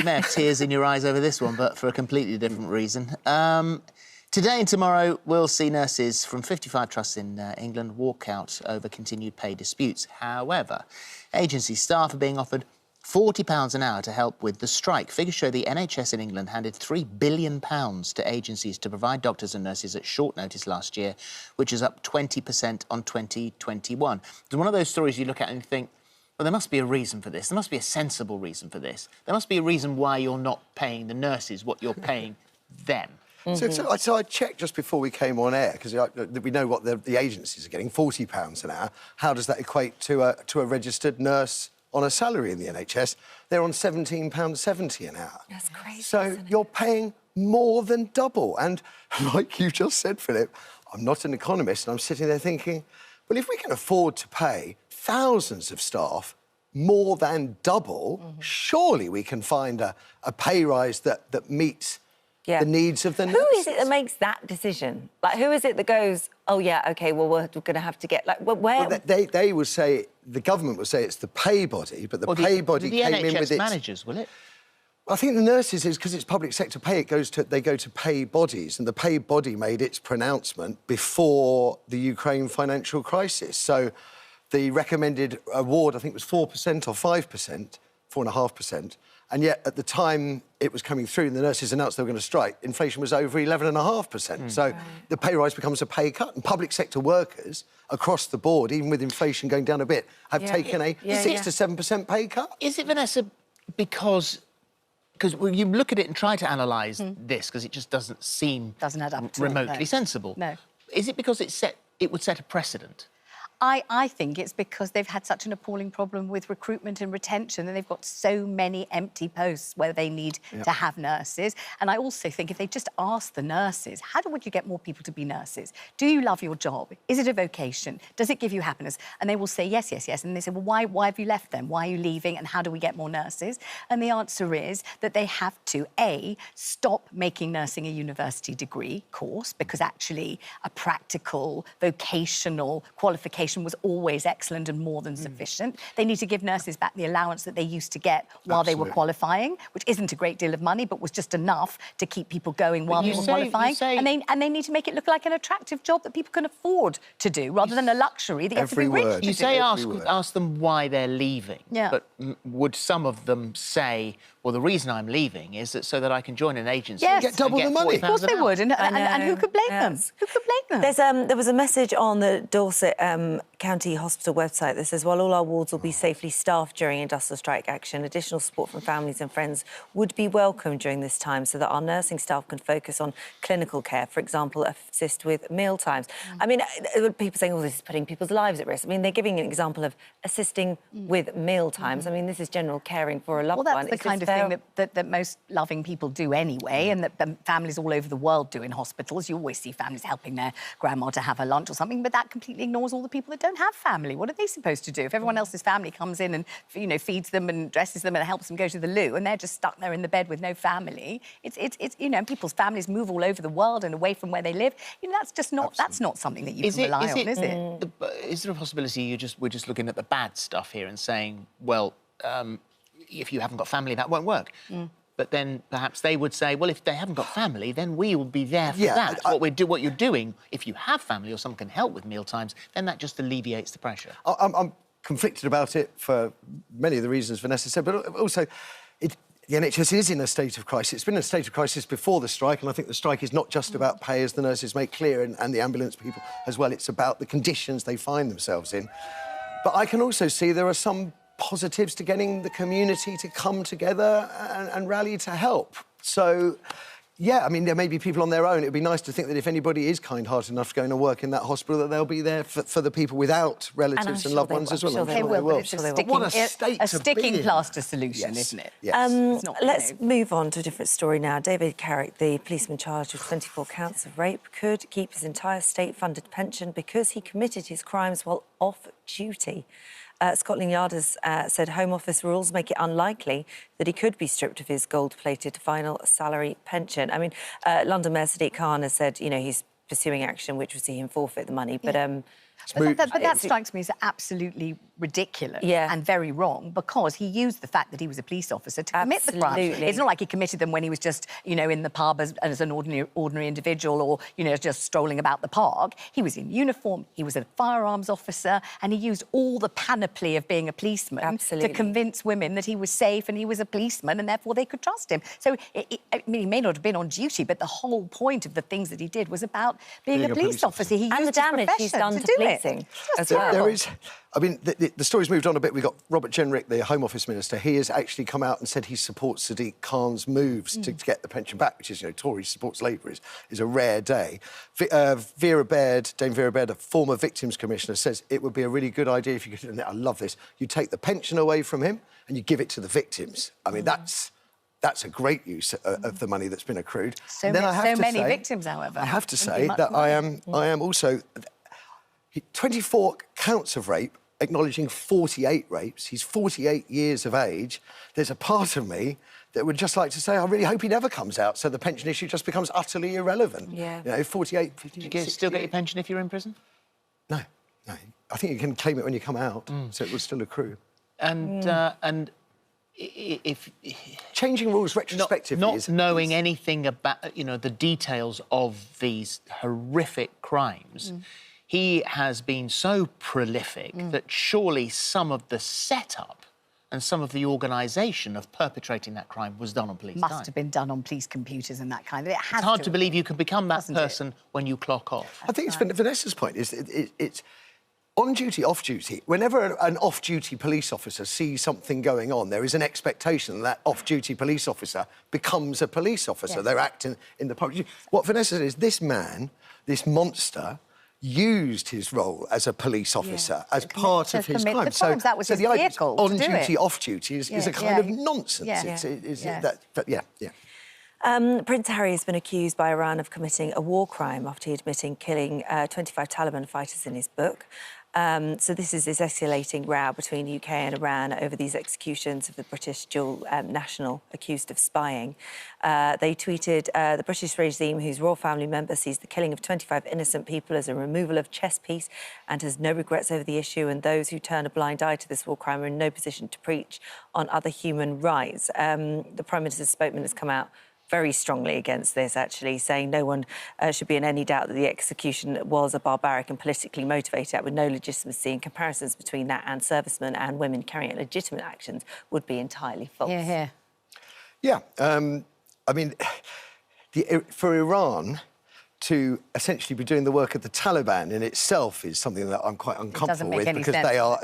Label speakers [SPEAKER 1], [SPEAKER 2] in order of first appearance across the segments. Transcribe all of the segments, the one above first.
[SPEAKER 1] may have tears in your eyes over this one, but for a completely different reason. Today and tomorrow, we'll see nurses from 55 trusts in England walk out over continued pay disputes. However, agency staff are being offered £40 an hour to help with the strike. Figures show the NHS in England handed £3 billion to agencies to provide doctors and nurses at short notice last year, which is up 20% on 2021. It's one of those stories you look at and think, well, there must be a reason for this. There must be a sensible reason for this. There must be a reason why you're not paying the nurses what you're paying them.
[SPEAKER 2] So I checked just before we came on air, because we know what the agencies are getting, £40 an hour. How does that equate to a registered nurse on a salary in the NHS? They're on £17.70 an hour.
[SPEAKER 3] That's crazy.
[SPEAKER 2] So you're paying more than double. And like you just said, Philip, I'm not an economist, and I'm sitting there thinking, well, if we can afford to pay thousands of staff more than double, surely we can find a pay rise that meets the needs of the nurses.
[SPEAKER 3] Who is it that makes that decision? Like, who is it that goes, oh, yeah, OK, well, we're going to have to get... Like, where...
[SPEAKER 2] Well, they will say... The government will say it's the pay body, but the pay body came in with its...
[SPEAKER 1] The NHS managers, will it?
[SPEAKER 2] I think the nurses is, because it's public sector pay, they go to pay bodies, and the pay body made its pronouncement before the Ukraine financial crisis. So the recommended award, I think, was 4% or 5%, 4.5%, and yet at the time it was coming through and the nurses announced they were going to strike, inflation was over 11.5%. So the pay rise becomes a pay cut, and public sector workers across the board, even with inflation going down a bit, have taken a 6 to 7% pay cut.
[SPEAKER 1] Is it, Vanessa, because when you look at it and try to analyse this, because it just doesn't seem...
[SPEAKER 4] Doesn't add up to
[SPEAKER 1] remotely sensible.
[SPEAKER 4] No.
[SPEAKER 1] Is it because it would set a precedent?
[SPEAKER 4] I think it's because they've had such an appalling problem with recruitment and retention, and they've got so many empty posts where they need to have nurses. And I also think if they just ask the nurses, would you get more people to be nurses? Do you love your job? Is it a vocation? Does it give you happiness? And they will say yes, yes, yes. And they say, well, why have you left them? Why are you leaving? And how do we get more nurses? And the answer is that they have to, A, stop making nursing a university degree course, because actually a practical, vocational qualification was always excellent and more than sufficient. They need to give nurses back the allowance that they used to get while they were qualifying, which isn't a great deal of money, but was just enough to keep people going while they were qualifying. And they need to make it look like an attractive job that people can afford to do, rather than a luxury that you have to be rich to do.
[SPEAKER 1] You say ask them why they're leaving, but would some of them say, well, the reason I'm leaving is so that I can join an agency and
[SPEAKER 2] get double the money?
[SPEAKER 4] Of course they would, and who could blame them? Who could blame them?
[SPEAKER 3] There was a message on the Dorset County Hospital website that says, while all our wards will be safely staffed during industrial strike action, additional support from families and friends would be welcome during this time so that our nursing staff can focus on clinical care, for example, assist with meal times. I mean, people saying, oh, this is putting people's lives at risk. I mean, they're giving an example of assisting with meal times. I mean, this is general caring for a loved one.
[SPEAKER 4] Well, that's the kind of thing that most loving people do anyway, and that families all over the world do in hospitals. You always see families helping their grandma to have her lunch or something, but that completely ignores all the people that don't have family. What are they supposed to do? If everyone else's family comes in and, feeds them and dresses them and helps them go to the loo, and they're just stuck there in the bed with no family, it's and people's families move all over the world and away from where they live. That's just not... Absolutely. That's not something that you can rely on, is it?
[SPEAKER 1] Is there a possibility we're just looking at the bad stuff here and saying, well, if you haven't got family, that won't work? But then perhaps they would say, well, if they haven't got family, then we will be there for that. What you're doing, if you have family or someone can help with mealtimes, then that just alleviates the pressure.
[SPEAKER 2] I'm conflicted about it for many of the reasons Vanessa said, but also the NHS is in a state of crisis. It's been in a state of crisis before the strike, and I think the strike is not just about pay, as the nurses make clear, and the ambulance people as well. It's about the conditions they find themselves in. But I can also see there are some positives to getting the community to come together and rally to help. So, yeah, I mean, there may be people on their own. It'd be nice to think that if anybody is kind-hearted enough to go and work in that hospital, that they'll be there for the people without relatives and loved ones as well.
[SPEAKER 4] They will, but it's a sticking plaster solution, isn't it?
[SPEAKER 2] Yes.
[SPEAKER 3] Let's move on to a different story now. David Carrick, the policeman charged with 24 counts of rape, could keep his entire state-funded pension because he committed his crimes while off duty. Scotland Yard has said Home Office rules make it unlikely that he could be stripped of his gold-plated final salary pension. I mean, London Mayor Sadiq Khan has said, he's pursuing action which would see him forfeit the money, but...
[SPEAKER 4] But that strikes me as absolutely ridiculous
[SPEAKER 3] Yeah.
[SPEAKER 4] and very wrong because he used the fact that he was a police officer to commit the crime.
[SPEAKER 3] Absolutely.
[SPEAKER 4] It's not like he committed them when he was just, you know, in the pub as an ordinary individual or, you know, just strolling about the park. He was in uniform, he was a firearms officer, and he used all the panoply of being a policeman
[SPEAKER 3] Absolutely.
[SPEAKER 4] to convince women that he was safe and he was a policeman and therefore they could trust him. So, I mean, he may not have been on duty, but the whole point of the things that he did was about being a police officer. He
[SPEAKER 3] and
[SPEAKER 4] used
[SPEAKER 3] the damage
[SPEAKER 4] his
[SPEAKER 3] he's
[SPEAKER 4] profession
[SPEAKER 3] done
[SPEAKER 4] to
[SPEAKER 3] to
[SPEAKER 4] do it.
[SPEAKER 3] policing as
[SPEAKER 4] Just
[SPEAKER 3] well.
[SPEAKER 2] There is, I mean, the story's moved on a bit. We've got Robert Jenrick, the Home Office Minister. He has actually come out and said he supports Sadiq Khan's moves to get the pension back, which is, you know, Tory supports Labour is a rare day. Vera Baird, Dame Vera Baird, a former Victims Commissioner, says it would be a really good idea if you could, and I love this, you take the pension away from him and you give it to the victims. I mean, that's a great use of the money that's been accrued.
[SPEAKER 4] So many victims, however.
[SPEAKER 2] I have to
[SPEAKER 4] Wouldn't be
[SPEAKER 2] say
[SPEAKER 4] much
[SPEAKER 2] that
[SPEAKER 4] money.
[SPEAKER 2] I am also 24 counts of rape, acknowledging 48 rapes. He's 48 years of age. There's a part of me that would just like to say, I really hope he never comes out, so the pension issue just becomes utterly irrelevant.
[SPEAKER 3] Yeah.
[SPEAKER 2] You know, 48, 50,
[SPEAKER 1] Do you still get your pension if you're in prison?
[SPEAKER 2] No. I think you can claim it when you come out, so it will still accrue.
[SPEAKER 1] And if
[SPEAKER 2] Changing rules retrospectively
[SPEAKER 1] not knowing anything about, you know, the details of these horrific crimes, he has been so prolific that surely some of the setup and some of the organisation of perpetrating that crime was done on police time.
[SPEAKER 4] Must have been done on police computers and that kind of... It has
[SPEAKER 1] It's hard to
[SPEAKER 4] have
[SPEAKER 1] believe
[SPEAKER 4] been.
[SPEAKER 1] you can become that
[SPEAKER 4] Doesn't it?
[SPEAKER 1] person when you clock off.
[SPEAKER 2] I think it's Vanessa's point. It's on duty, off duty. Whenever an off-duty police officer sees something going on, there is an expectation that off-duty police officer becomes a police officer.
[SPEAKER 4] Yes.
[SPEAKER 2] They're acting in the public. What Vanessa said is this man, this monster, used his role as a police officer as part of his
[SPEAKER 4] commit
[SPEAKER 2] crime.
[SPEAKER 4] the crimes. That was his
[SPEAKER 2] the idea
[SPEAKER 4] vehicle to
[SPEAKER 2] on
[SPEAKER 4] do
[SPEAKER 2] duty,
[SPEAKER 4] it.
[SPEAKER 2] off duty is a kind of nonsense.
[SPEAKER 3] Prince Harry has been accused by Iran of committing a war crime after he admitting killing 25 Taliban fighters in his book. So this is this escalating row between the UK and Iran over these executions of the British dual national accused of spying. They tweeted, the British regime, whose royal family member sees the killing of 25 innocent people as a removal of chess piece and has no regrets over the issue, and those who turn a blind eye to this war crime are in no position to preach on other human rights. The Prime Minister's spokesman has come out very strongly against this, actually, saying no one should be in any doubt that the execution was a barbaric and politically motivated act with no legitimacy, and comparisons between that and servicemen and women carrying out legitimate actions would be entirely false.
[SPEAKER 2] Yeah. I mean, for Iran to essentially be doing the work of the Taliban in itself is something that I'm quite uncomfortable with, because they are...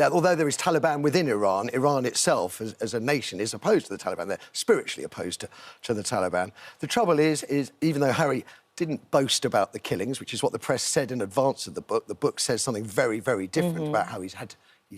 [SPEAKER 2] Although there is Taliban within Iran, Iran itself, as a nation, is opposed to the Taliban. They're spiritually opposed to the Taliban. The trouble is even though Harry didn't boast about the killings, which is what the press said in advance of the book says something very, very different about how he's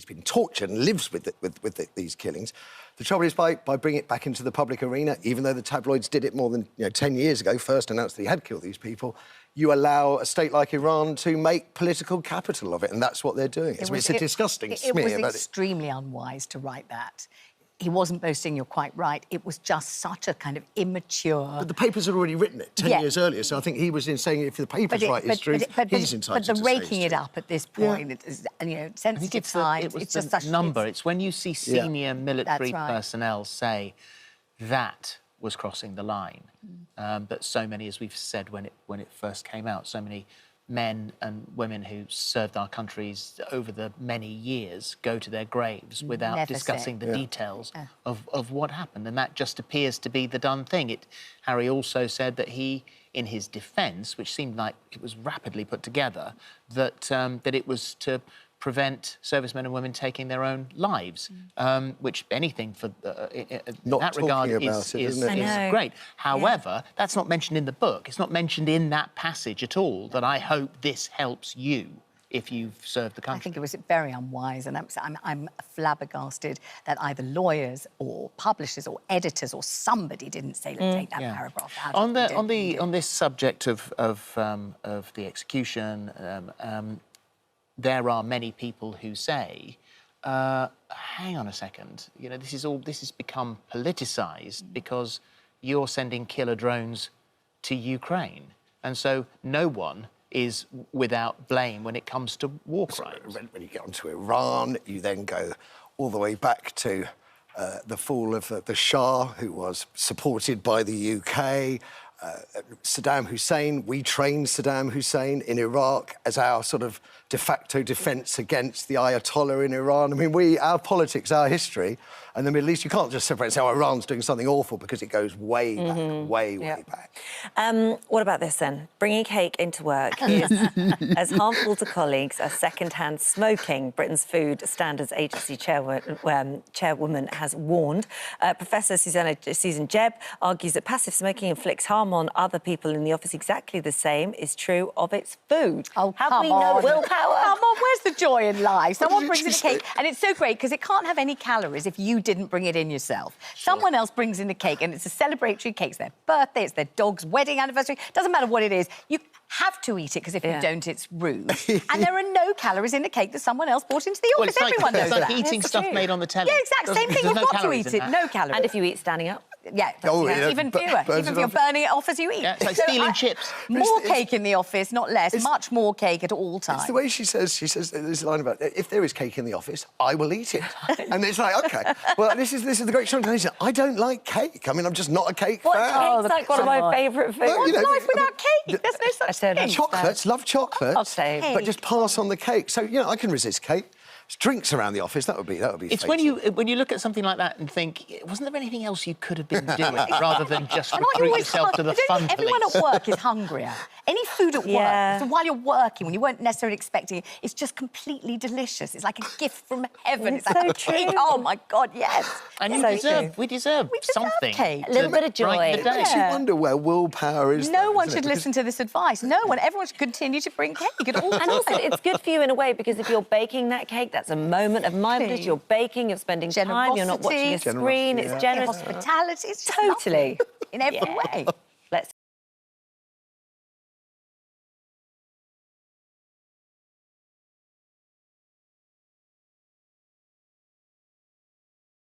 [SPEAKER 2] been tortured and lives with these killings. The trouble is, by bringing it back into the public arena, even though the tabloids did it more than 10 years ago, first announced that he had killed these people, you allow a state like Iran to make political capital of it, and that's what they're doing. It's a disgusting smear.
[SPEAKER 4] It was extremely unwise to write that. He wasn't boasting, you're quite right. It was just such a kind of immature...
[SPEAKER 2] But the papers had already written it 10 years earlier, so I think he was in saying if the papers write his truth, he's entitled to say
[SPEAKER 4] But the raking it up at this point, it's sensitive times,
[SPEAKER 1] it's
[SPEAKER 4] just
[SPEAKER 1] the
[SPEAKER 4] such...
[SPEAKER 1] number. It's when you see senior military personnel say that was crossing the line. But so many, as we've said when it first came out, so many men and women who served our countries over the many years go to their graves without discussing the details of what happened, and that just appears to be the done thing. Harry also said that he, in his defence, which seemed like it was rapidly put together, that it was to prevent servicemen and women taking their own lives, which anything for in that regard is great. However, that's not mentioned in the book. It's not mentioned in that passage at all, that I hope this helps you if you've served the country.
[SPEAKER 4] I think it was very unwise, and I'm flabbergasted that either lawyers or publishers or editors or somebody didn't say, let's take that paragraph out.
[SPEAKER 1] On this subject of the execution, there are many people who say, hang on a second, this has become politicised because you're sending killer drones to Ukraine. And so no one is without blame when it comes to war crimes.
[SPEAKER 2] When you get onto Iran, you then go all the way back to the fall of the Shah, who was supported by the UK. Saddam Hussein, we trained Saddam Hussein in Iraq as our sort of de facto defence against the Ayatollah in Iran. I mean, our politics, our history, and the Middle East, you can't just separate and say, oh, Iran's doing something awful, because it goes way back, way back.
[SPEAKER 3] What about this, then? Bringing cake into work is as harmful to colleagues as second-hand smoking, Britain's Food Standards Agency chairwoman has warned. Professor Susan Jebb argues that passive smoking inflicts harm on other people in the office exactly the same is true of its food.
[SPEAKER 4] Oh,
[SPEAKER 3] Have we no willpower?
[SPEAKER 4] Come on, where's the joy in life? Someone brings in a cake, and it's so great because it can't have any calories if you didn't bring it in yourself. Someone else brings in a cake, and it's a celebratory cake. It's their birthday, it's their dog's wedding anniversary. Doesn't matter what it is. You have to eat it, because if you don't, it's rude. And there are no calories in the cake that someone else brought into the office. Everyone knows that.
[SPEAKER 1] It's like eating stuff made on the telly.
[SPEAKER 4] Yeah, exactly. Same thing. You've got to eat it. No calories.
[SPEAKER 3] And if you eat standing up?
[SPEAKER 4] Yeah, even fewer. Even if you're burning it off as you eat.
[SPEAKER 1] Yeah, it's like stealing chips.
[SPEAKER 4] More cake in the office, not less. Much more cake at all times.
[SPEAKER 2] It's the way she says this line about, if there is cake in the office, I will eat it. And it's like, OK, well, this is the great explanation. I don't like cake. I mean, I'm just not a cake fan.
[SPEAKER 3] Cake's like one of my favourite foods.
[SPEAKER 4] What's life without cake? There's no such thing.
[SPEAKER 2] Chocolates, love chocolates.
[SPEAKER 3] Okay.
[SPEAKER 2] But just pass on the cake. So, you know, I can resist cake. Drinks around the office, that would be
[SPEAKER 1] It's when you look at something like that and think, wasn't there anything else you could have been doing rather than just recruit yourself to the fun police?
[SPEAKER 4] Everyone at work is hungrier. Any food at work, so while you're working, when you weren't necessarily expecting it, it's just completely delicious. It's like a gift from heaven.
[SPEAKER 3] It's so true.
[SPEAKER 4] Oh, my God, yes.
[SPEAKER 1] And we deserve something.
[SPEAKER 4] Cake.
[SPEAKER 3] A little bit of joy.
[SPEAKER 2] It makes you wonder where willpower is.
[SPEAKER 4] No one should listen to this advice. No one. Everyone should continue to bring cake at all times.
[SPEAKER 3] And also, it's good for you in a way, because if you're baking that cake, that's a moment of mindfulness. You're baking, you're spending time, you're not watching a screen. It's generous.
[SPEAKER 4] Hospitality. It's
[SPEAKER 3] totally
[SPEAKER 4] in every way.